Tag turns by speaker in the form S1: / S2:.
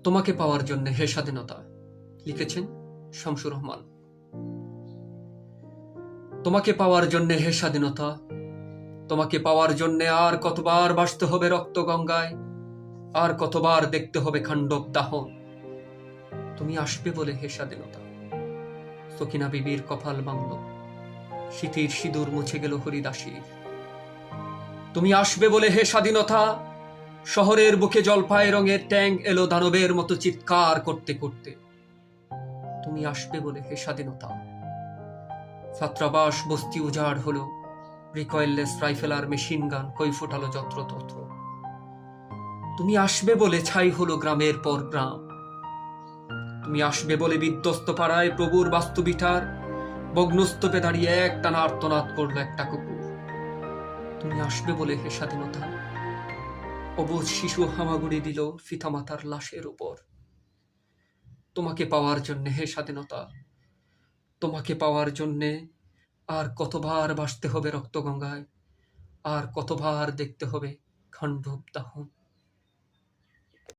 S1: তোমাকে পাওয়ার জন্য হে স্বাধীনতা। লিখেছেন শামসুর রহমান। তোমাকে পাওয়ার জন্য হে স্বাধীনতা, তোমাকে পাওয়ার জন্য আর কতবার ভাসতে হবে রক্ত গঙ্গায়, আর কতবার দেখতে হবে খান্ডব দাহন। তুমি আসবে বলে হে স্বাধীনতা। সকিনা বিবির কপাল বাংল, শীতের সিঁদুর মুছে গেল হরিদাসীর। তুমি আসবে বলে হে স্বাধীনতা, শহরের বুকে জলপাই রঙের ট্যাং এলো দানবের মতো চিৎকার করতে করতে। তুমি আসবে বলে হে স্বাধীনতা। ছাত্রাবাস বস্তি উজাড় হলো, রিকয়েললেস রাইফেল আর মেশিন গান কই ফোটালো যত্রতত্র। তুমি আসবে বলে ছাই হলো গ্রামের পর গ্রাম। তুমি আসবে বলে বিধ্বস্ত পাড়ায় প্রভুর বাস্তুবিঠার বগ্নস্তূপে দাঁড়িয়ে একটানা আর্তনাদ করলো একটা কুকুর। তুমি আসবে বলে হে স্বাধীনতা, অবুঝ শিশু হামাগুড়ি দিল ফিতামাতার লাশের উপর। তোমাকে পাওয়ার জন্য হে স্বাধীনতা, তোমাকে পাওয়ার জন্যে আর কতবার ভাসতে হবে রক্তগঙ্গায়, আর কতবার দেখতে হবে খান্ডব দাহন।